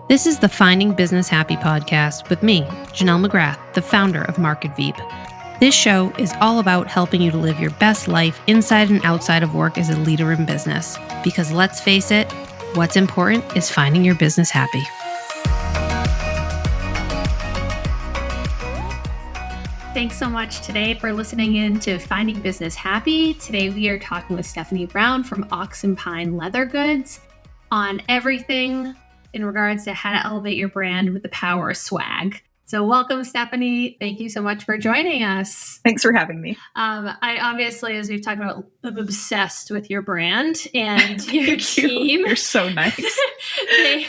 This is the Finding Business Happy podcast with me, Janelle McGrath, the founder of Market Veep. This show is all about helping you to live your best life inside and outside of work as a leader in business. Because let's face it, what's important is finding your business happy. Thanks so much today for listening in to Finding Business Happy. Today we are talking with Stephanie Brown from Ox and Pine Leather Goods on everything in regards to how to elevate your brand with the power of swag. So welcome, Stephanie. Thank you so much for joining us. Thanks for having me. I obviously, as we've talked about, I'm obsessed with your brand and your team. You're so nice. We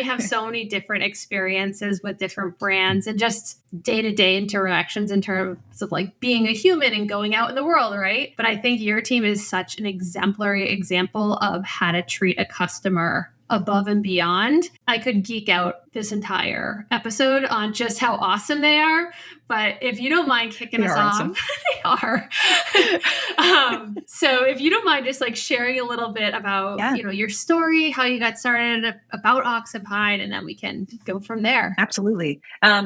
have so many different experiences with different brands and just day-to-day interactions in terms of like being a human and going out in the world, right? But I think your team is such an exemplary example of how to treat a customer above and beyond. I could geek out this entire episode on just how awesome they are, but if you don't mind kicking us awesome. off, they are. So if you don't mind just like sharing a little bit about, your story, how you got started, about Ox and Pine, and then we can go from there. Absolutely.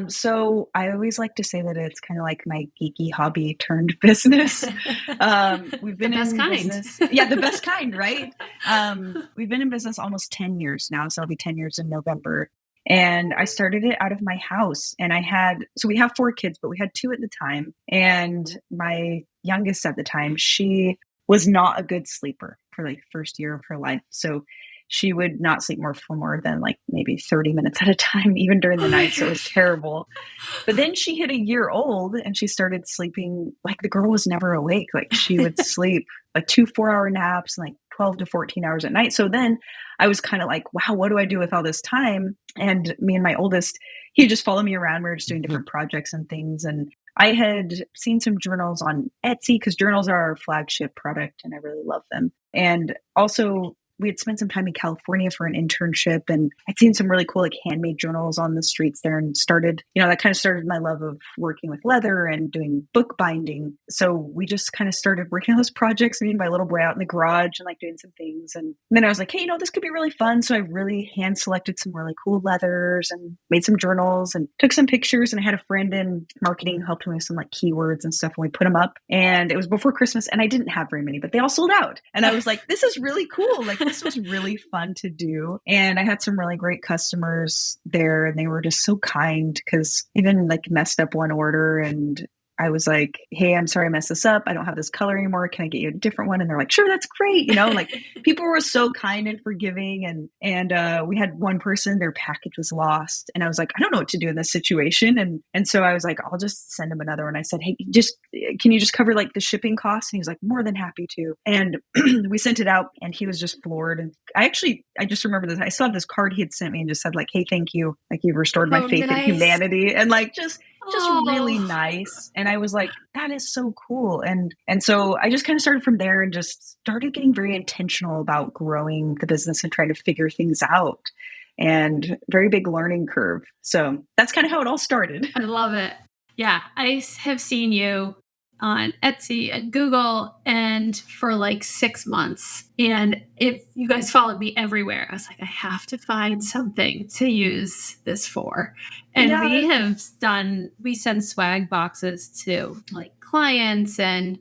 So I always like to say that it's kind of like my geeky hobby turned business. We've been the best in kind. business. Yeah, the best kind, right? We've been in business almost 10 years now. So it'll be 10 years in November. And I started it out of my house. And we have 4 kids, but we had 2 at the time. And my youngest at the time, she was not a good sleeper for like the first year of her life. So she would not sleep for more than like maybe 30 minutes at a time, even during the night. So it was terrible. But then she hit a year old and she started sleeping like the girl was never awake. Like she would sleep like 2 4-hour naps and like 12 to 14 hours at night. So then I was kind of like, wow, what do I do with all this time? And me and my oldest, he just followed me around. We were just doing different projects and things. And I had seen some journals on Etsy because journals are our flagship product and I really love them. And also we had spent some time in California for an internship and I'd seen some really cool like handmade journals on the streets there and that kind of started my love of working with leather and doing book binding. So we just kind of started working on those projects, me and my little boy out in the garage and like doing some things. And then I was like, hey, this could be really fun. So I really hand selected some really cool leathers and made some journals and took some pictures. And I had a friend in marketing who helped me with some like keywords and stuff. And we put them up and it was before Christmas and I didn't have very many, but they all sold out. And I was like, this is really cool. Like this was really fun to do. And I had some really great customers there and they were just so kind because even like messed up one order and I was like, hey, I'm sorry I messed this up. I don't have this color anymore. Can I get you a different one? And they're like, sure, that's great. Like people were so kind and forgiving. And we had one person, their package was lost. And I was like, I don't know what to do in this situation. And so I was like, I'll just send him another one. I said, hey, can you just cover like the shipping costs? And he was like, more than happy to. And we sent it out and he was just floored. And I just remember this. I still have this card he had sent me and just said like, hey, thank you. Like you've restored my faith in humanity. And like, just really nice. And I was like, that is so cool. And so I just kind of started from there and just started getting very intentional about growing the business and trying to figure things out and very big learning curve. So that's kind of how it all started. I love it. Yeah. I have seen you on Etsy and Google and for like 6 months. And if you guys followed me everywhere, I was like, I have to find something to use this for. And we send swag boxes to like clients and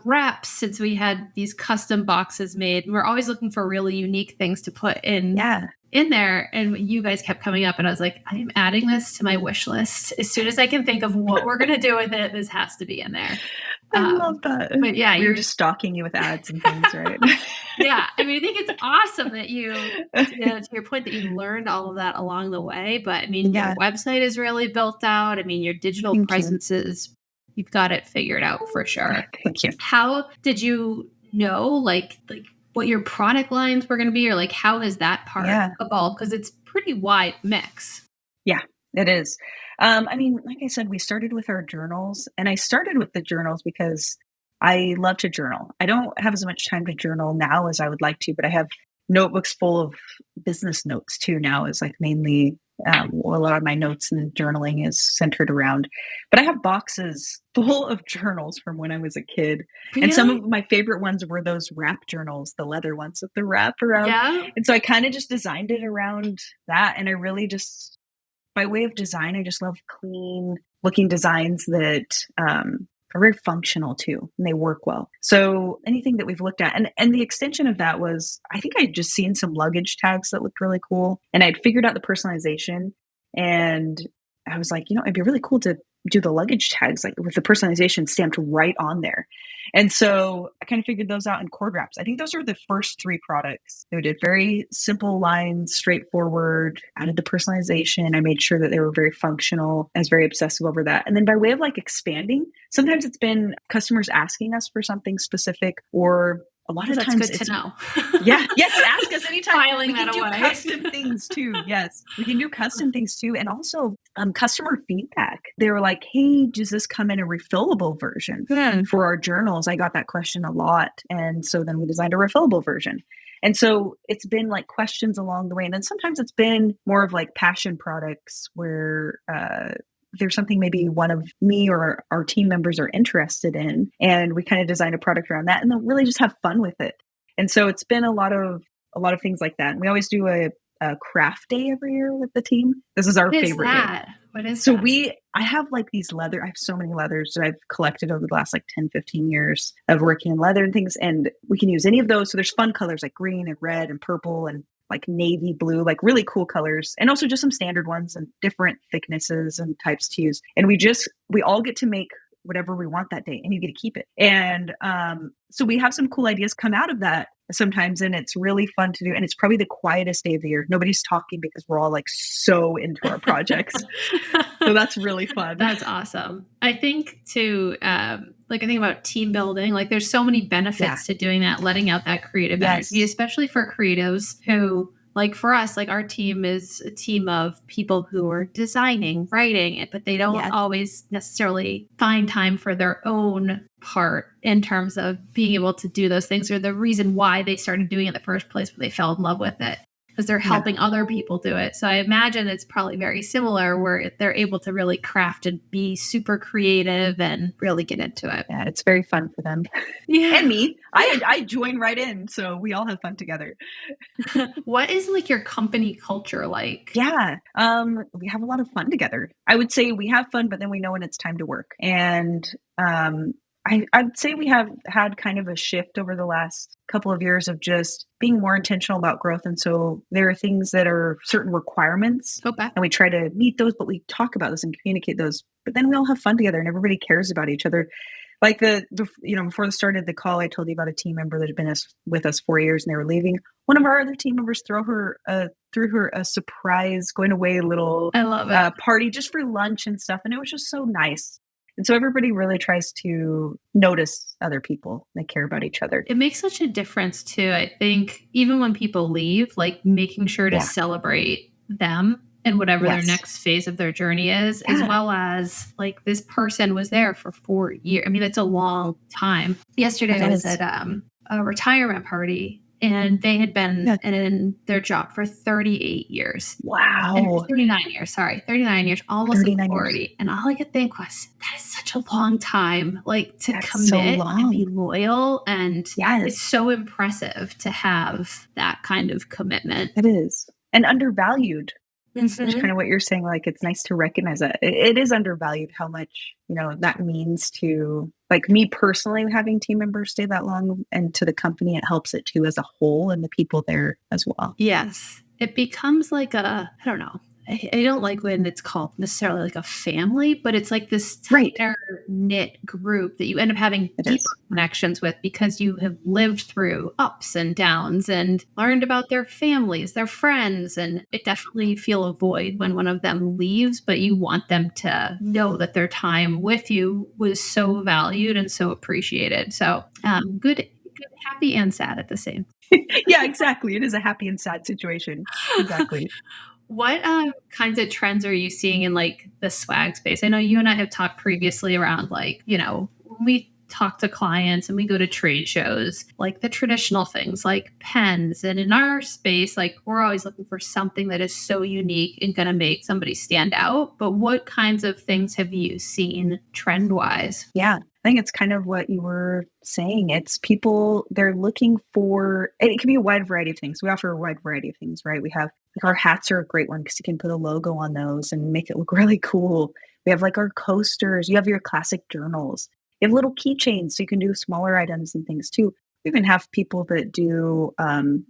reps since we had these custom boxes made. We're always looking for really unique things to put in there. And you guys kept coming up and I was like, I am adding this to my wish list. As soon as I can think of what we're going to do with it, this has to be in there. I love that. But yeah, we were just stalking you with ads and things, right? Yeah. I think it's awesome that to your point that you learned all of that along the way. But your website is really built out. Your digital presence you've got it figured out for sure. Thank you. How did you know, like what your product lines were going to be, or like how has that part evolved? Because it's pretty wide mix. Yeah, it is. Like I said, we started with our journals, and I started with the journals because I love to journal. I don't have as much time to journal now as I would like to, but I have notebooks full of business notes too now is like mainly A lot of my notes and journaling is centered around. But I have boxes full of journals from when I was a kid. And some Really? of my favorite ones were those wrap journals, the leather ones with the wrap around. Yeah. And so I kind of just designed it around that. And I really just, by way of design, I just love clean looking designs that are very functional too, and they work well. So anything that we've looked at, and the extension of that was, I think I'd just seen some luggage tags that looked really cool, and I'd figured out the personalization, and I was like, it'd be really cool to do the luggage tags like with the personalization stamped right on there. And so I kind of figured those out in cord wraps. I think those are the first three products. They did very simple lines, straightforward, added the personalization. I made sure that they were very functional. I was very obsessive over that. And then by way of like expanding, sometimes it's been customers asking us for something specific, or a lot of That's times good to it's know. yeah, yes, ask us anytime. Filing We can that do away. custom things too. Yes, we can do custom things too, and also customer feedback. They were like, "Hey, does this come in a refillable version for our journals?" I got that question a lot, and so then we designed a refillable version. And so it's been like questions along the way, and then sometimes it's been more of like passion products where there's something maybe one of me or our team members are interested in, and we kind of design a product around that, and they'll really just have fun with it. And so it's been a lot of things like that. And we always do a craft day every year with the team. This is our What is favorite day. that? What is So that? I have like these leather, I have so many leathers that I've collected over the last like 10, 15 years of working in leather and things. And we can use any of those. So there's fun colors like green and red and purple and like navy blue, like really cool colors. And also just some standard ones and different thicknesses and types to use. And we all get to make whatever we want that day, and you get to keep it. And so we have some cool ideas come out of that sometimes, and it's really fun to do. And it's probably the quietest day of the year. Nobody's talking because we're all like so into our projects. So that's really fun. That's awesome. I think too, like I think about team building, like there's so many benefits to doing that, letting out that creative energy, especially for creatives who, like for us, like our team is a team of people who are designing, writing it, but they don't always necessarily find time for their own part in terms of being able to do those things, or the reason why they started doing it in the first place, but they fell in love with it because they're helping other people do it. So I imagine it's probably very similar where they're able to really craft and be super creative and really get into it. Yeah, it's very fun for them. Yeah. And me. I join right in. So we all have fun together. What is like your company culture like? Yeah. We have a lot of fun together. I would say we have fun, but then we know when it's time to work. And I'd say we have had kind of a shift over the last couple of years of just being more intentional about growth. And so there are things that are certain requirements, and we try to meet those, but we talk about those and communicate those. But then we all have fun together and everybody cares about each other. Like before the start of the call, I told you about a team member that had been with us 4 years and they were leaving. One of our other team members threw her a surprise going away little party just for lunch and stuff. And it was just so nice. And so everybody really tries to notice other people. They care about each other. It makes such a difference too. I think even when people leave, like making sure to celebrate them and whatever their next phase of their journey is, as well as like this person was there for 4 years. I mean, it's a long time. Yesterday I was at a retirement party, and they had been in their job for 38 years. Wow. 39 years, sorry. 39 years, almost 40. Years. And all I could think was, that is such a long time, like to commit and be loyal. And it's so impressive to have that kind of commitment. It is. And undervalued. That's kind of what you're saying. Like, it's nice to recognize that it is undervalued how much, that means to like me personally, having team members stay that long, and to the company, it helps it too as a whole and the people there as well. Yes. It becomes like I don't know. I don't like when it's called necessarily like a family, but it's like this tighter knit group that you end up having deeper connections with because you have lived through ups and downs and learned about their families, their friends. And it definitely feel a void when one of them leaves, but you want them to know that their time with you was so valued and so appreciated. So good, happy and sad at the same. Yeah, exactly. It is a happy and sad situation. Exactly. What kinds of trends are you seeing in like the swag space? I know you and I have talked previously around like, when we talk to clients and we go to trade shows, like the traditional things like pens. And in our space, like we're always looking for something that is so unique and going to make somebody stand out. But what kinds of things have you seen trend wise? Yeah. I think it's kind of what you were saying. It's people, they're looking for, and it can be a wide variety of things. We offer a wide variety of things, right? We have like our hats are a great one because you can put a logo on those and make it look really cool. We have like our coasters. You have your classic journals. You have little keychains so you can do smaller items and things too. We even have people that do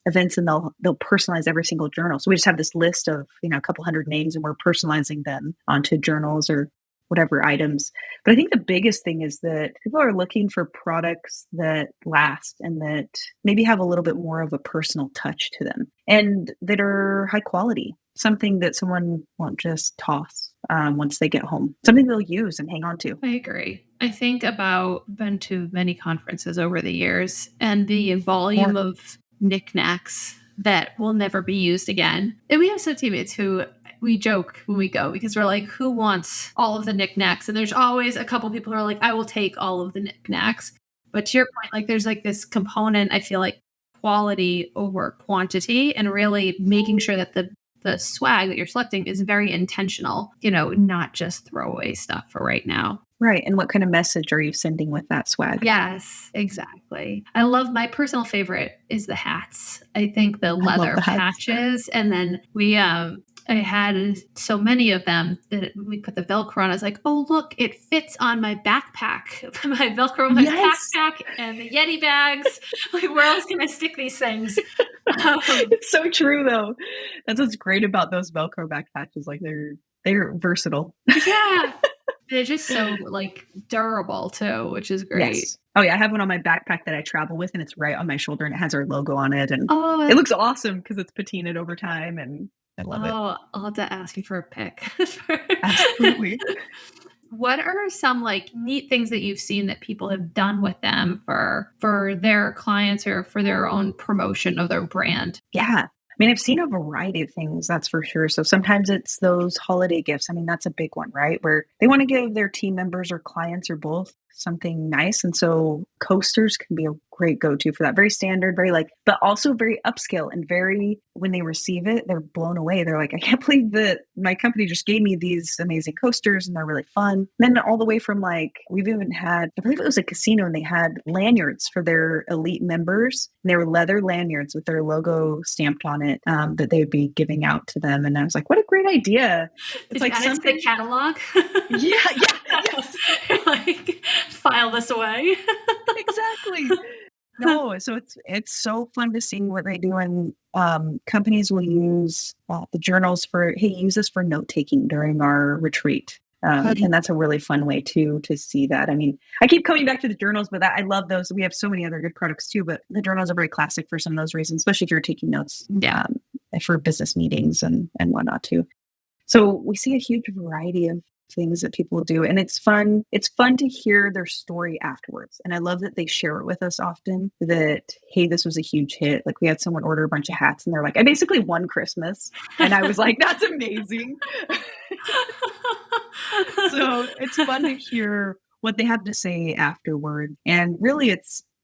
events and they'll personalize every single journal. So we just have this list of a couple hundred names and we're personalizing them onto journals or whatever items. But I think the biggest thing is that people are looking for products that last and that maybe have a little bit more of a personal touch to them and that are high quality, something that someone won't just toss once they get home, something they'll use and hang on to. I agree. I think about been to many conferences over the years and the volume of knickknacks that will never be used again. And we have some teammates who we joke when we go because we're like, who wants all of the knickknacks? And there's always a couple people who are like, I will take all of the knickknacks. But to your point, like there's like this component, I feel like quality over quantity and really making sure that the swag that you're selecting is very intentional, not just throwaway stuff for right now. Right. And what kind of message are you sending with that swag? Yes, exactly. I love my personal favorite is the hats. I think the leather patches. And then I had so many of them that we put the Velcro on. I was like, oh, look, it fits on my backpack. My Velcro, my backpack, and the Yeti bags. Like, where else can I stick these things? It's so true, though. That's what's great about those Velcro back patches. Like, they're versatile. Yeah. They're just so like durable too, which is great. Yes. Oh yeah, I have one on my backpack that I travel with, and it's right on my shoulder, and it has our logo on it, and it looks awesome because it's patinaed over time, and I love it. Oh, I'll have to ask you for a pic. Absolutely. What are some like neat things that you've seen that people have done with them for their clients or for their own promotion of their brand? Yeah. I mean, I've seen a variety of things, that's for sure. So sometimes it's those holiday gifts. I mean, that's a big one, right? Where they want to give their team members or clients or both something nice. And so coasters can be a great go-to for that. Very standard, but also very upscale and when they receive it, they're blown away. They're like, I can't believe that my company just gave me these amazing coasters and they're really fun. And then all the way from we've even had, I believe it was a casino and they had lanyards for their elite members. And they were leather lanyards with their logo stamped on it that they would be giving out to them. And I was like, what a great idea. It's like something. The catalog. Yes. File this away. Exactly. No, so it's so fun to see what they do, and companies will use the journals use this for note taking during our retreat, and that's a really fun way to see that. I mean, I keep coming back to the journals, but I love those. We have so many other good products too, but the journals are very classic for some of those reasons, especially if you're taking notes for business meetings and whatnot too. So we see a huge variety of things that people do, and it's fun to hear their story afterwards, and I love that they share it with us often that, hey, this was a huge hit. Like, we had someone order a bunch of hats and they're like, I basically won Christmas, and I was like, that's amazing. So it's fun to hear what they have to say afterward, and really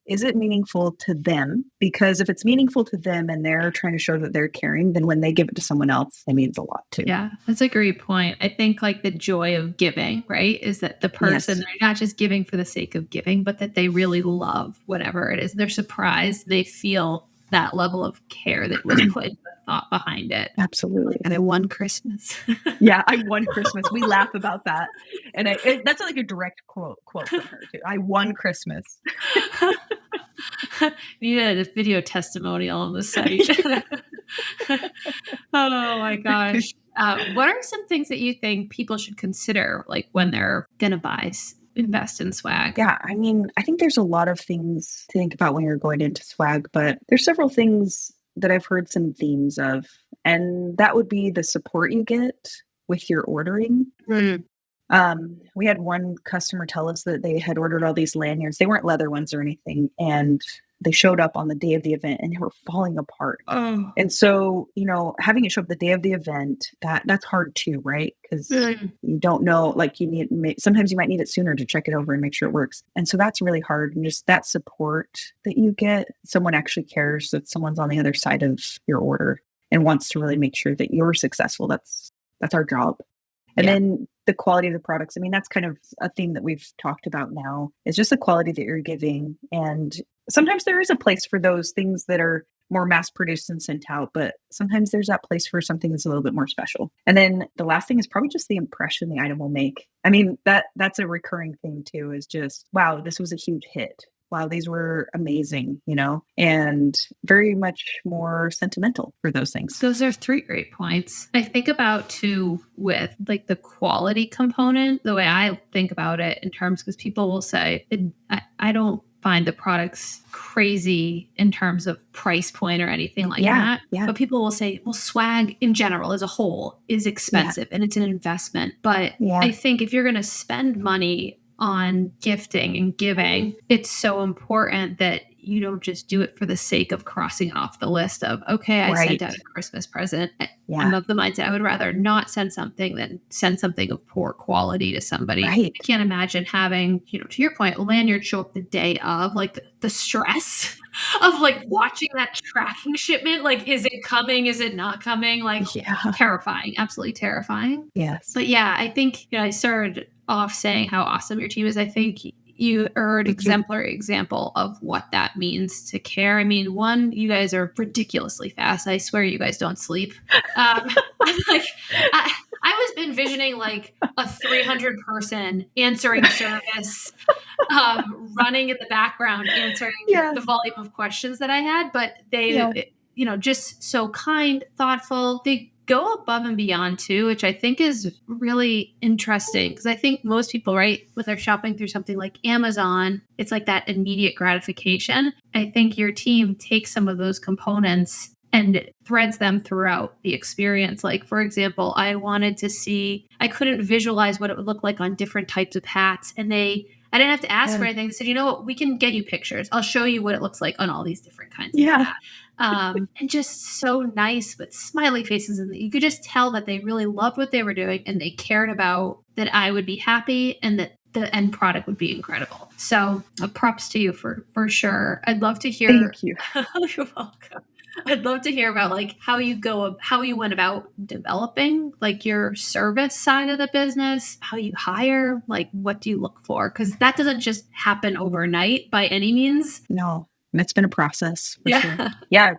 is it meaningful to them? Because if it's meaningful to them and they're trying to show that they're caring, then when they give it to someone else, it means a lot too. Yeah, that's a great point. I think like the joy of giving, right, is that the person, they're not just giving for the sake of giving, but that they really love whatever it is. They're surprised. They feel that level of care that was put the thought behind it. Absolutely. And I won Christmas. Yeah, I won Christmas. We laugh about that. And that's like a direct quote from her too. I won Christmas. You had a video testimonial on the site. Oh my gosh. What are some things that you think people should consider, like when they're going to invest in swag? Yeah, I mean, I think there's a lot of things to think about when you're going into swag, but there's several things that I've heard some themes of, and that would be the support you get with your ordering. Mm-hmm. We had one customer tell us that they had ordered all these lanyards. They weren't leather ones or anything, and they showed up on the day of the event and they were falling apart. Oh. And so, having it show up the day of the event, that's hard too, right? Because Mm. you don't know, like sometimes you might need it sooner to check it over and make sure it works. And so that's really hard. And just that support that you get, someone actually cares that someone's on the other side of your order and wants to really make sure that you're successful. That's our job. And Yeah. then the quality of the products. I mean, that's kind of a theme that we've talked about now, is just the quality that you're giving. And sometimes there is a place for those things that are more mass produced and sent out, but sometimes there's that place for something that's a little bit more special. And then the last thing is probably just the impression the item will make. I mean, that's a recurring thing too, is just, wow, this was a huge hit. Wow, these were amazing, and very much more sentimental for those things. Those are 3 great points. I think about too with like the quality component, the way I think about it in terms, because people will say, I don't find the products crazy in terms of price point or anything like that. Yeah. But people will say, well, swag in general as a whole is expensive and it's an investment. But Yeah. I think if you're going to spend money on gifting and giving, it's so important that you don't just do it for the sake of crossing it off the list of, okay, I sent out a Christmas present. I'm of the mindset I would rather not send something than send something of poor quality to somebody. Right. I can't imagine having, to your point, a lanyard show up the day of, like the stress of like watching that tracking shipment. Like, is it coming? Is it not coming? Like, terrifying, absolutely terrifying. Yes. But yeah, I think I started off saying how awesome your team is. I think you are an exemplary example of what that means to care. I mean, one, you guys are ridiculously fast. I swear you guys don't sleep. I'm like, I was envisioning like a 300 person answering service, running in the background, answering the volume of questions that I had, but they, just so kind, thoughtful. They go above and beyond too, which I think is really interesting, because I think most people, right, when they're shopping through something like Amazon, it's like that immediate gratification. I think your team takes some of those components and threads them throughout the experience. Like, for example, I couldn't visualize what it would look like on different types of hats. And I didn't have to ask for anything. They said, you know what, we can get you pictures. I'll show you what it looks like on all these different kinds of hats. And just so nice with smiley faces. And you could just tell that they really loved what they were doing and they cared about that I would be happy and that the end product would be incredible. So props to you for sure. I'd love to hear. Thank you. You're welcome. I'd love to hear about like how you went about developing like your service side of the business, how you hire, like what do you look for? Because that doesn't just happen overnight by any means. No. And it's been a process for sure. Yeah,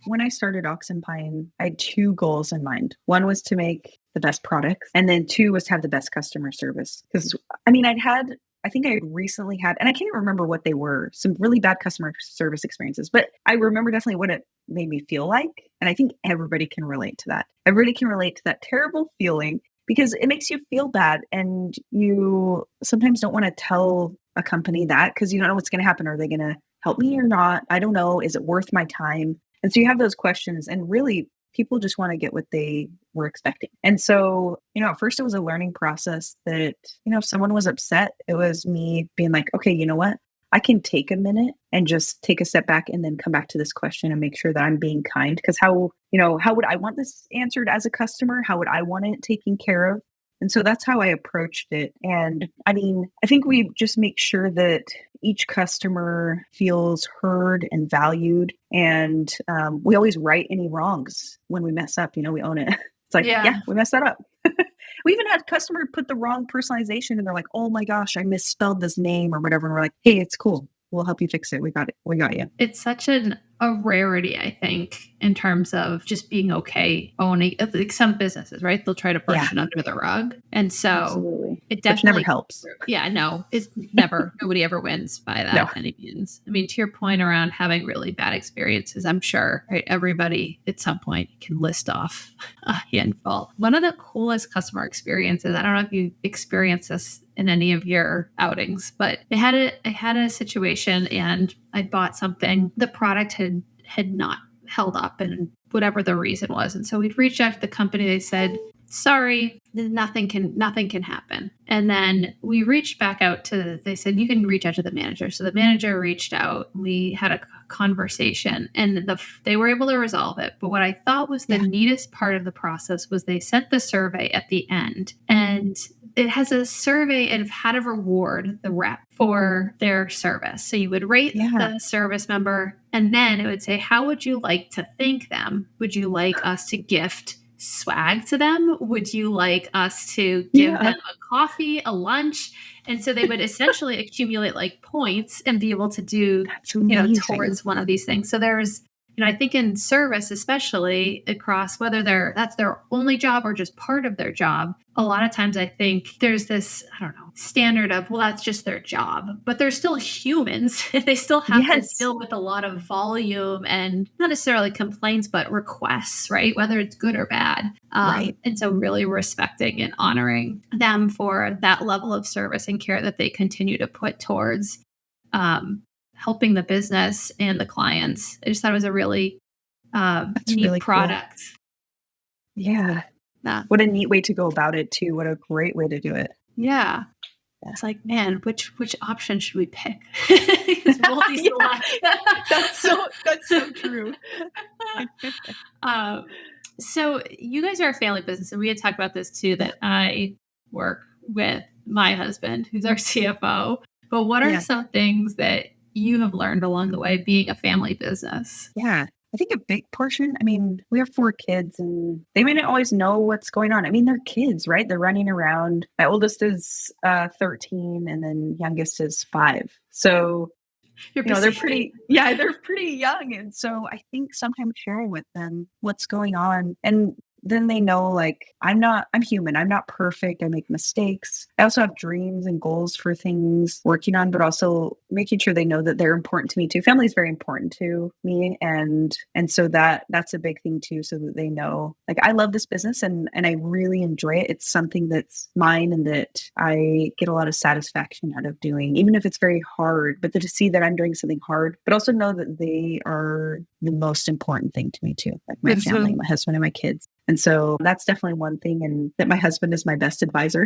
when I started Ox and Pine, I had 2 goals in mind. One was to make the best products, and then 2 was to have the best customer service. Because I think I recently had, and I can't even remember what they were, some really bad customer service experiences, but I remember definitely what it made me feel like. And I think everybody can relate to that. Everybody can relate to that terrible feeling, because it makes you feel bad, and you sometimes don't want to tell a company that because you don't know what's going to happen. Are they going to help me or not? I don't know. Is it worth my time? And so you have those questions, and really people just want to get what they were expecting. And so, at first it was a learning process that, if someone was upset, it was me being like, okay, you know what? I can take a minute and just take a step back and then come back to this question and make sure that I'm being kind. Because how would I want this answered as a customer? How would I want it taken care of? And so that's how I approached it. And I think we just make sure that each customer feels heard and valued. And we always right any wrongs when we mess up. We own it. It's like, we messed that up. We even had a customer put the wrong personalization and they're like, oh my gosh, I misspelled this name or whatever. And we're like, hey, it's cool. We'll help you fix it. We got it. We got you. It's such a rarity, I think, in terms of just being okay owning, like some businesses, right? They'll try to brush it under the rug. And so it definitely Which never helps. Yeah, no, it's never, nobody ever wins by that any means. I mean, to your point around having really bad experiences, I'm sure, right? Everybody at some point can list off a handful. One of the coolest customer experiences, I don't know if you experienced this in any of your outings, but I had a situation and I bought something. The product had not held up and whatever the reason was. And so we'd reached out to the company. They said, sorry, nothing can happen. And then we reached back out they said, you can reach out to the manager. So the manager reached out, we had a conversation, and they were able to resolve it. But what I thought was the neatest part of the process was they sent the survey at the end, and it has a survey of how to reward the rep for their service. So you would rate the service member, and then it would say, how would you like to thank them? Would you like us to gift swag to them? Would you like us to give them a coffee, a lunch? And so they would essentially accumulate like points and be able to do, towards one of these things. So there's, I think in service, especially across whether that's their only job or just part of their job, a lot of times I think there's this, standard of, well, that's just their job, but they're still humans. They still have to deal with a lot of volume and not necessarily complaints, but requests, right? Whether it's good or bad. Right. And so really respecting and honoring them for that level of service and care that they continue to put towards helping the business and the clients. I just thought it was a really neat really product. Cool. Yeah. What a neat way to go about it too. What a great way to do it. Yeah. It's like, man, which option should we pick? That's so true. So you guys are a family business, and we had talked about this too, that I work with my husband, who's our CFO. But what are some things that you have learned along the way being a family business? Yeah. I think a big portion, we have 4 kids and they may not always know what's going on. They're kids, right? They're running around. My oldest is 13 and then youngest is 5. So, they're pretty young. And so I think sometimes sharing with them what's going on, and then they know, like, I'm human. I'm not perfect. I make mistakes. I also have dreams and goals for things working on, but also making sure they know that they're important to me too. Family is very important to me. And so that's a big thing too, so that they know, like, I love this business and I really enjoy it. It's something that's mine and that I get a lot of satisfaction out of doing, even if it's very hard, but to see that I'm doing something hard, but also know that they are the most important thing to me too. Like my family, my husband and my kids. And so that's definitely one thing, and that my husband is my best advisor.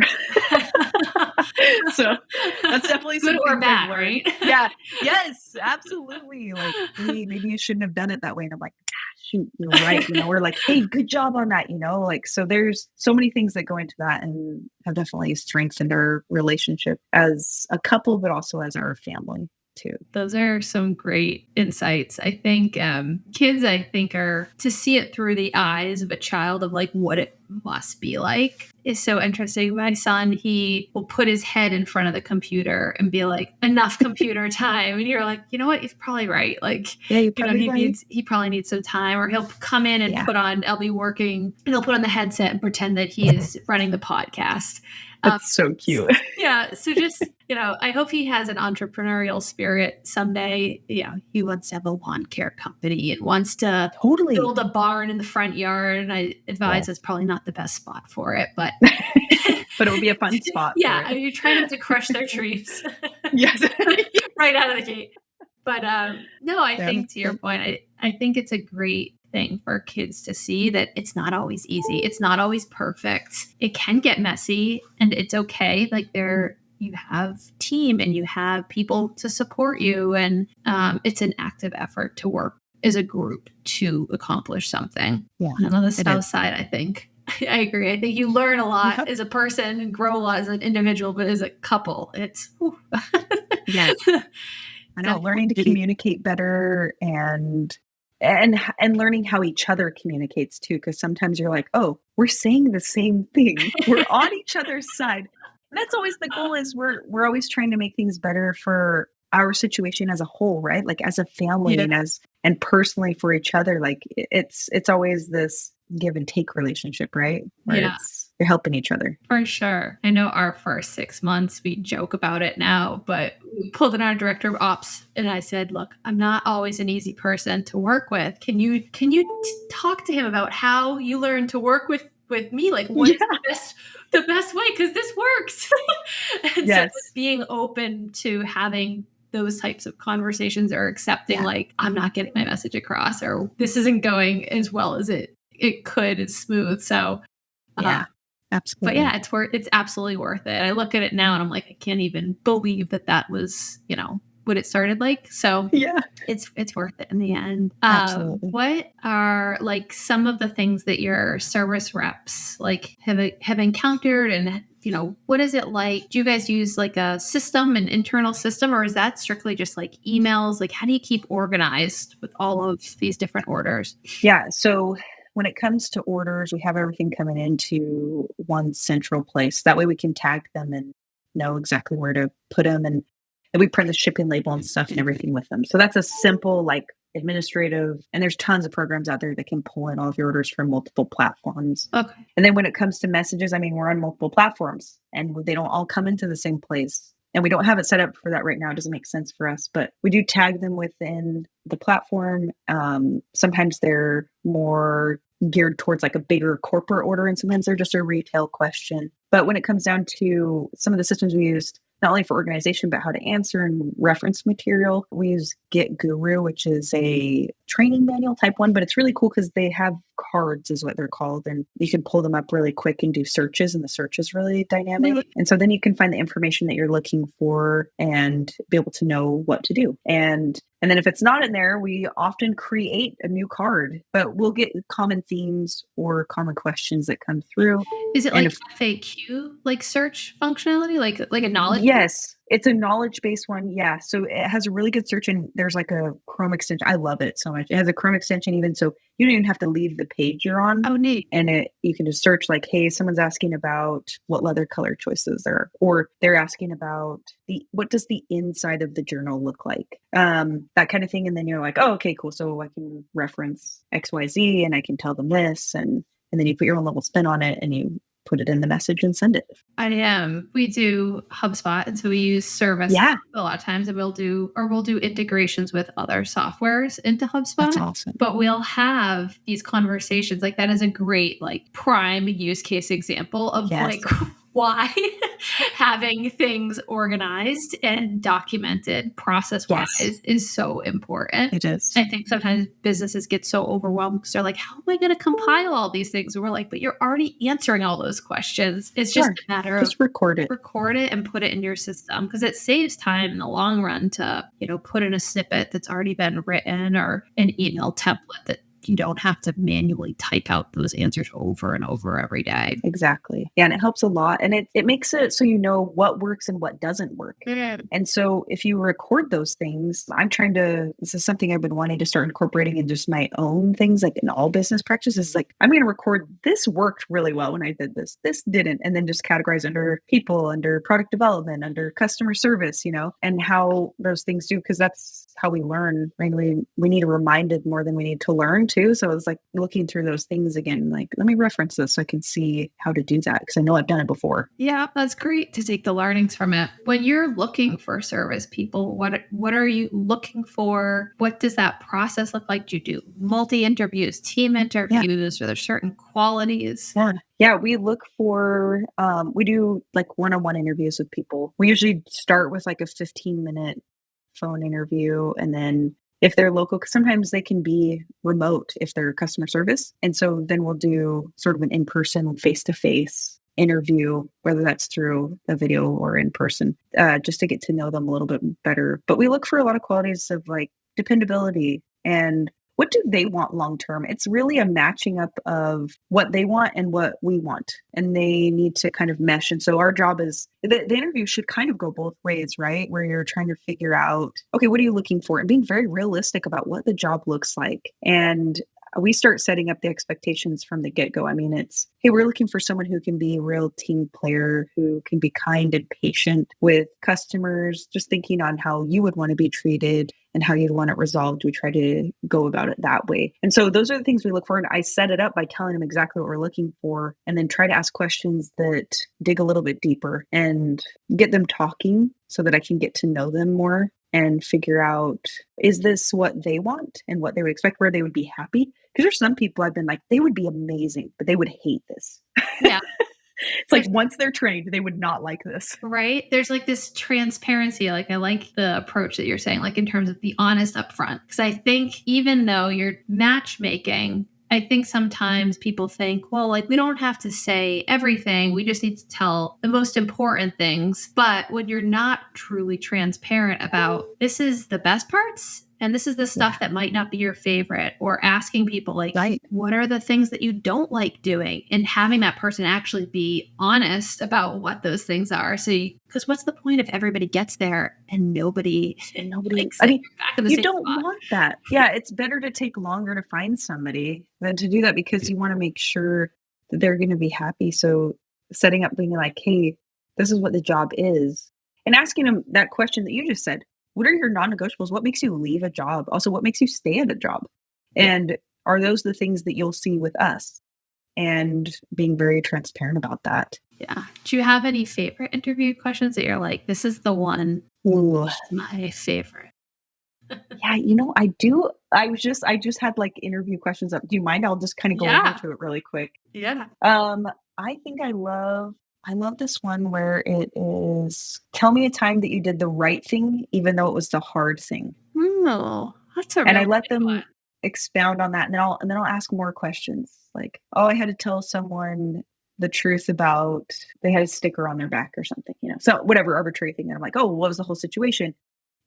So that's definitely good or bad, right? Yeah. Yes, absolutely. Like, hey, maybe you shouldn't have done it that way. And I'm like, shoot, you're right. We're like, hey, good job on that. Like, so there's so many things that go into that and have definitely strengthened our relationship as a couple, but also as our family too. Those are some great insights. I think kids, are to see it through the eyes of a child of like what it must be like is so interesting. My son, he will put his head in front of the computer and be like, enough computer time. And you're like, you know what? He's probably right. Like, he probably needs some time, or he'll come in and I'll be working and he'll put on the headset and pretend that he is running the podcast. That's so cute. So just, I hope he has an entrepreneurial spirit someday. He wants to have a lawn care company and wants to build a barn in the front yard. And I advise it's probably not the best spot for it, but but it would be a fun spot. Yeah. You're trying not to crush their trees. Yes. Right out of the gate. But no, I think to your point, I think it's a great thing for kids to see that it's not always easy. It's not always perfect. It can get messy and it's okay. Like you have team and you have people to support you. And it's an active effort to work as a group to accomplish something. Yeah. And on the spouse side, I think I agree. I think you learn a lot as a person and grow a lot as an individual, but as a couple, it's yes. I know, learning to communicate better and learning how each other communicates too, because sometimes you're like, oh, we're saying the same thing. We're on each other's side. And that's always the goal, is we're always trying to make things better for our situation as a whole, right? Like as a family and personally for each other. Like it's always this give and take relationship, right? Where you're helping each other. For sure. I know our first 6 months, we joke about it now, but we pulled in our director of ops and I said, look, I'm not always an easy person to work with. Can you talk to him about how you learn to work with me? Like what is the best way? Because this works. And so being open to having those types of conversations or accepting like, I'm not getting my message across, or this isn't going as well as it could, is smooth. So But Absolutely. yeah, it's absolutely worth it. I look at it now and I'm like, I can't even believe that was, what it started like. So Yeah, it's worth it in the end. absolutely. What are like some of the things that your service reps like have encountered, and what is it like? Do you guys use like a system, an internal system, or is that strictly just like emails? Like, how do you keep organized with all of these different orders? Yeah. So when it comes to orders, we have everything coming into one central place. That way we can tag them and know exactly where to put them. And we print the shipping label and stuff and everything with them. So that's a simple, like, administrative, and there's tons of programs out there that can pull in all of your orders from multiple platforms. Okay. And then when it comes to messages, I mean, we're on multiple platforms and they don't all come into the same place. And we don't have it set up for that right now. It doesn't make sense for us, but we do tag them within the platform. Sometimes they're more geared towards like a bigger corporate order, and sometimes they're just a retail question. But when it comes down to some of the systems we use, not only for organization, but how to answer and reference material, we use Get Guru, which is a training manual type one, but it's really cool because they have cards, is what they're called. And you can pull them up really quick and do searches, and the search is really dynamic. And so then you can find the information that you're looking for and be able to know what to do. And then if it's not in there, we often create a new card, but we'll get common themes or common questions that come through. Is it And like if FAQ, like search functionality, like a knowledge? Yes, it's a knowledge-based one, yeah, so it has a really good search, and there's, like, a Chrome extension. I love it so much. It has a Chrome extension even, so you don't even have to leave the page you're on, Oh, neat. and you can just search, like, "Hey, someone's asking about what leather color choices there are," or they're asking about what does the inside of the journal look like? That kinda thing, and then you're like, "Oh, okay, cool, so I can reference XYZ, and I can tell them this," and then you put your own little spin on it, and you put it in the message and send it. We do HubSpot, and so we use Service Yeah, a lot of times, and we'll do integrations with other softwares into that's HubSpot. awesome. But we'll have these conversations. Like, that is a great, like, prime use case example of Yes. like why having things organized and documented process wise Yes, is so important. it is. I think sometimes businesses get so overwhelmed because they're like, how am I going to compile all these things? And we're like, but you're already answering all those questions. It's just Sure. a matter of Just record it. record it and put it in your system, because it saves time in the long run to, put in a snippet that's already been written, or an email template that you don't have to manually type out those answers over and over every day. Exactly. Yeah, and it helps a lot, and it makes it so you know what works and what doesn't work. Mm. And so if you record those things, this is something I've been wanting to start incorporating in just my own things, like in all business practices. Like, I'm going to record this worked really well when I did this. This didn't. And then just categorize under people, under product development, under customer service, and how those things do, because that's how we learn. Right? We need reminded more than we need to learn too. So it's like looking through those things again, like, let me reference this so I can see how to do that, because I know I've done it before. Yeah, that's great to take the learnings from it. When you're looking for service people, what are you looking for? What does that process look like? Do you do multi interviews, team interviews? Are there certain qualities? Yeah, we look for we do like one-on-one interviews with people. We usually start with like a 15-minute phone interview, and then if they're local, because sometimes they can be remote if they're customer service. And so then we'll do sort of an in-person, face-to-face interview, whether that's through a video or in person, just to get to know them a little bit better. But we look for a lot of qualities of like dependability and what do they want long term. It's really a matching up of what they want and what we want, and they need to kind of mesh. And so our job is the interview should kind of go both ways, right? Where you're trying to figure out, okay, what are you looking for, and being very realistic about what the job looks like. And we start setting up the expectations from the get-go. I mean, it's, hey, we're looking for someone who can be a real team player, who can be kind and patient with customers, just thinking on how you would want to be treated and how you'd want it resolved. We try to go about it that way. And so those are the things we look for. And I set it up by telling them exactly what we're looking for, and then try to ask questions that dig a little bit deeper and get them talking so that I can get to know them more and figure out, is this what they want and what they would expect, where they would be happy? Because there's some people I've been like, they would be amazing, but they would hate this. Yeah. It's like once they're trained, they would not like this. Right? There's like this transparency. Like, I like the approach that you're saying, like in terms of the honest upfront. Because I think even though you're matchmaking, I think sometimes people think, well, like we don't have to say everything. We just need to tell the most important things. But when you're not truly transparent about this is the best parts and this is the stuff that might not be your favorite, or asking people like, Right. what are the things that you don't like doing? And having that person actually be honest about what those things are. So, because what's the point if everybody gets there and nobody likes I it? mean, You're back in the you same don't spot. want that. Yeah, it's better to take longer to find somebody than to do that because you want to make sure that they're going to be happy. So setting up being like, "Hey, this is what the job is." And asking them that question that you just said. What are your non-negotiables? What makes you leave a job? Also, what makes you stay at a job? Yeah. And are those the things that you'll see with us? And being very transparent about that. Yeah. Do you have any favorite interview questions that you're like, this is the one, Ooh. my favorite? Yeah, I do. I just had like interview questions up. Do you mind? I'll just kind of go over Yeah. to it really quick. Yeah. Um, I think I love this one where it is tell me a time that you did the right thing even though it was the hard thing. Oh, that's a And I really let good one. them expound on that, and then I'll ask more questions like, "Oh, I had to tell someone the truth about they had a sticker on their back or something," So whatever arbitrary thing, and I'm like, "Oh, what was the whole situation?"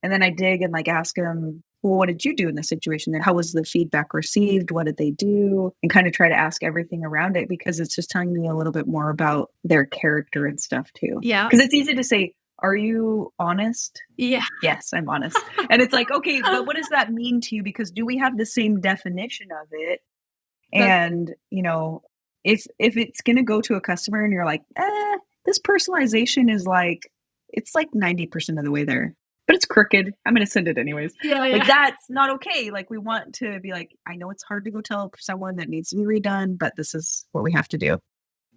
And then I dig and like ask them, "Well, what did you do in this situation? And how was the feedback received? What did they do?" And kind of try to ask everything around it because it's just telling me a little bit more about their character and stuff too. Yeah. Because it's easy to say, "Are you honest?" Yeah. Yes, I'm honest. And it's like, okay, but what does that mean to you? Because do we have the same definition of it? That, And, if it's gonna go to a customer and you're like, this personalization is like it's like 90% of the way there, but it's crooked. I'm gonna send it anyways. yeah. Like, Yeah. that's not okay. Like, we want to be like, I know it's hard to go tell someone that needs to be redone, but this is what we have to do.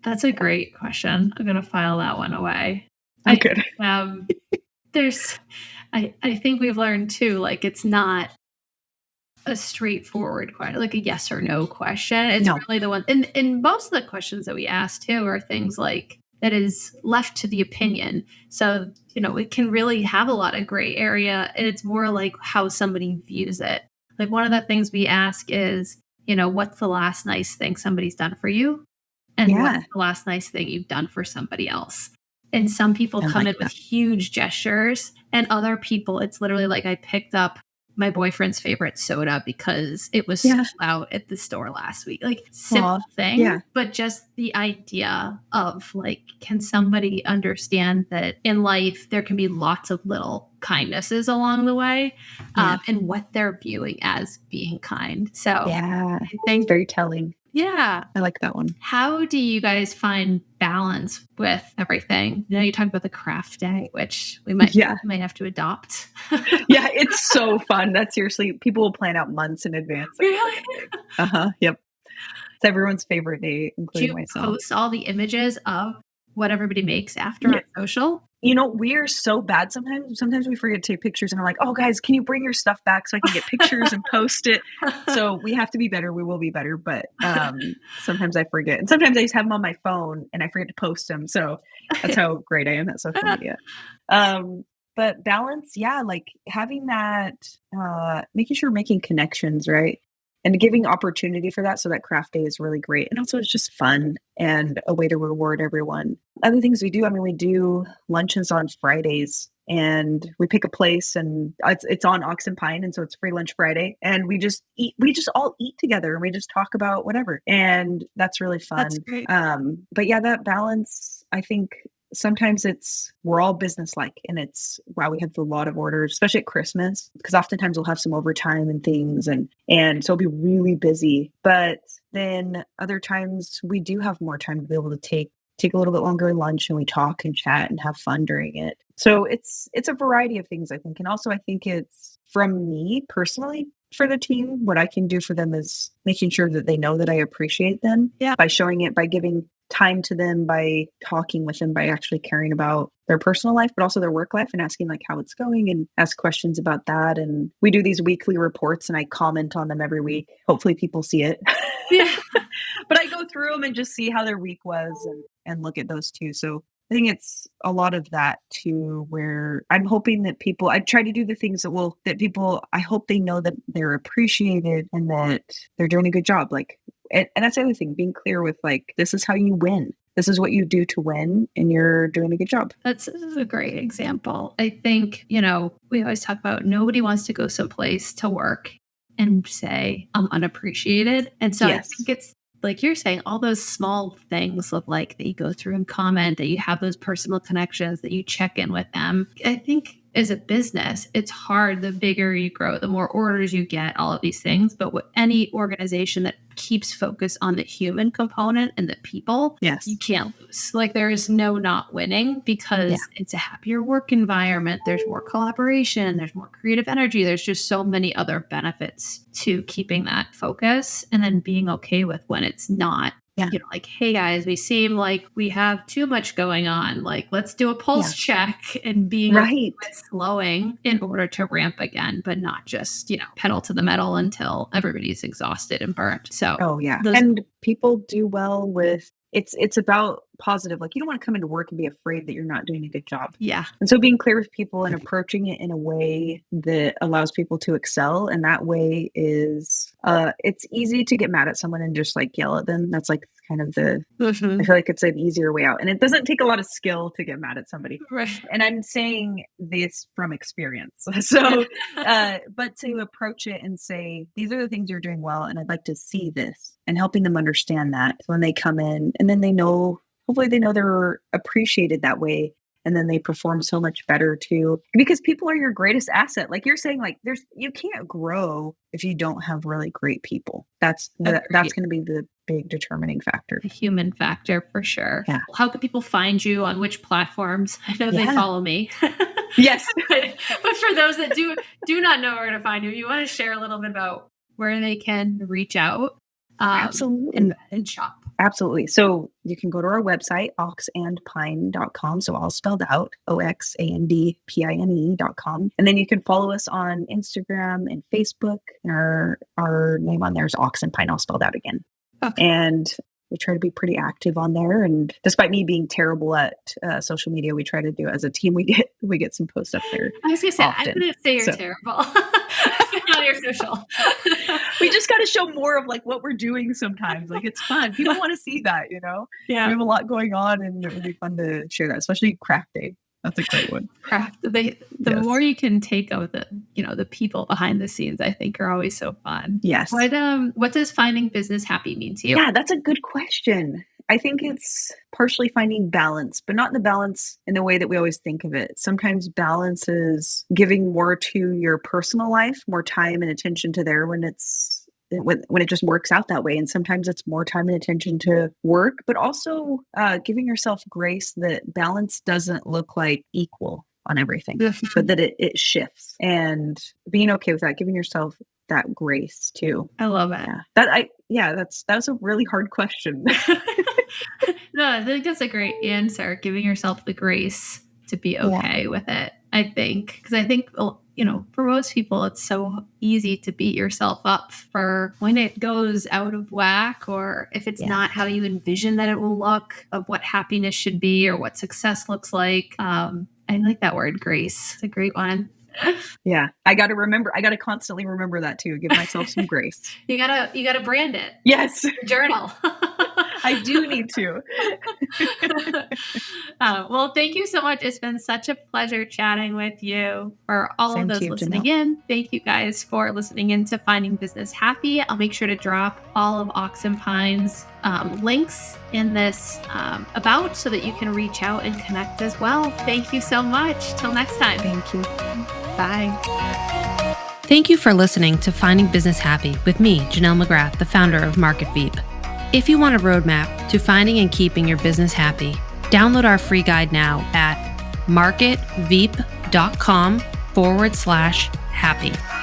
That's a great question. I'm going to file that one away. Oh, I, good. there's, I think we've learned too, like it's not a straightforward question, like a yes or no question. It's No. really the one, and most of the questions that we ask too are things like that is left to the opinion. So, it can really have a lot of gray area, and it's more like how somebody views it. Like one of the things we ask is, what's the last nice thing somebody's done for you? And Yeah, what's the last nice thing you've done for somebody else? And some people I come like in with that. huge gestures, and other people, it's literally like I picked up my boyfriend's favorite soda because it was Yeah. sold out at the store last week. Like simple Aw. thing, Yeah. but just the idea of like, can somebody understand that in life there can be lots of little kindnesses along the way, Yeah. and what they're viewing as being kind. So Yeah. I It's think, very telling. yeah. I like that one. How do you guys find balance with everything? You talked about the craft day, which we might Yeah. might have to adopt. Yeah, it's so fun. That's seriously people will plan out months in advance, like, "We're Really? gonna make." Uh-huh, yep. It's everyone's favorite day, Do including you myself. post all the images of what everybody makes after Yeah. on social? We're so bad sometimes. Sometimes we forget to take pictures and I'm like, "Oh, guys, can you bring your stuff back so I can get pictures and post it?" So, we have to be better. We will be better, but, sometimes I forget. And sometimes I just have them on my phone and I forget to post them. So, that's how great I am at social media. Um, but balance, yeah, like having that, making sure we're making connections, right? And giving opportunity for that. So that craft day is really great. And also it's just fun and a way to reward everyone. Other things we do, I mean, we do luncheons on Fridays and we pick a place and it's on Ox and Pine. And so it's free lunch Friday. And we just all eat together and we just talk about whatever. And that's really That's fun. great. But yeah, that balance, I think sometimes we're all business like and it's wow, we have a lot of orders, especially at Christmas, because oftentimes we'll have some overtime and things and so it'll be really busy. But then other times we do have more time to be able to take a little bit longer lunch and we talk and chat and have fun during it. So it's a variety of things, I think. And also I think it's from me personally for the team, what I can do for them is making sure that they know that I appreciate them Yeah. by showing it, by giving time to them, by talking with them, by actually caring about their personal life, but also their work life and asking like how it's going and ask questions about that. And we do these weekly reports and I comment on them every week. Hopefully people see it. Yeah. But I go through them and just see how their week was and look at those too. So I think it's a lot of that too, where I'm hoping that I try to do the things that people, I hope they know that they're appreciated and that they're doing a good job. Like and that's the other thing, being clear with like, this is how you win. This is what you do to win, and you're doing a good job. This is a great example. I think, we always talk about nobody wants to go someplace to work and say, I'm unappreciated. And so Yes. I think it's like you're saying, all those small things of like that you go through and comment, that you have those personal connections, that you check in with them. I think as a business, it's hard. The bigger you grow, the more orders you get, all of these things. But with any organization that keeps focus on the human component and the people, Yes. you can't lose. Like there is no not winning, because it's a happier work environment. There's more collaboration. There's more creative energy. There's just so many other benefits to keeping that focus, and then being okay with when it's not. Like, hey guys, we seem like we have too much going on. Like, let's do a pulse check, and being okay with slowing in order to ramp again, but not just, pedal to the metal until everybody's exhausted and burnt. So, and people do well with it's about positive. Like, you don't want to come into work and be afraid that you're not doing a good job. Yeah. And so being clear with people and approaching it in a way that allows people to excel. And that way is, it's easy to get mad at someone and just like yell at them. That's like kind of I feel like it's an easier way out. And it doesn't take a lot of skill to get mad at somebody. Right. And I'm saying this from experience. So, but to approach it and say, these are the things you're doing well, and I'd like to see this, and helping them understand that when they come in, and then hopefully they know they're appreciated that way. And then they perform so much better too, because people are your greatest asset. Like you're saying, like you can't grow if you don't have really great people. That's going to be the big determining factor. The human factor for sure. Yeah. How can people find you on which platforms? I know they follow me. Yes. but for those that do not know where to find you want to share a little bit about where they can reach out absolutely and shop. Absolutely. So you can go to our website, oxandpine.com. So all spelled out, OXANDPINE.com. And then you can follow us on Instagram and Facebook. And our name on there is Ox and Pine, all spelled out again. Okay. And we try to be pretty active on there. And despite me being terrible at social media, we try to do it as a team. We get some posts up there. I was going to say, I wouldn't say you're terrible on your social. We just got to show more of like what we're doing sometimes. Like, it's fun. People want to see that, Yeah. We have a lot going on, and it would be fun to share that, especially Craft Day. That's a great one. The more you can take of the people behind the scenes, I think are always so fun. Yes. What does finding business happy mean to you? Yeah, that's a good question. I think it's partially finding balance, but not the balance in the way that we always think of it. Sometimes balance is giving more to your personal life, more time and attention to there when it just works out that way. And sometimes it's more time and attention to work, but also giving yourself grace that balance doesn't look like equal on everything, but that it shifts, and being okay with that, giving yourself that grace too. I love it. That was a really hard question. No, I think that's a great answer. Giving yourself the grace to be okay with it. I think, because I think, for most people, it's so easy to beat yourself up for when it goes out of whack, or if it's not how you envision that it will look, of what happiness should be or what success looks like. I like that word, grace. It's a great one. Yeah. I got to constantly remember that too. Give myself some grace. You gotta brand it. Yes. Journal. I do need to. Well, thank you so much. It's been such a pleasure chatting with you. For all of those listening in, thank you guys for listening in to Finding Business Happy. I'll make sure to drop all of Ox and Pine's links in this about, so that you can reach out and connect as well. Thank you so much. Till next time. Thank you. Bye. Thank you for listening to Finding Business Happy with me, Janelle McGrath, the founder of Market Veep. If you want a roadmap to finding and keeping your business happy, download our free guide now at marketveep.com/happy.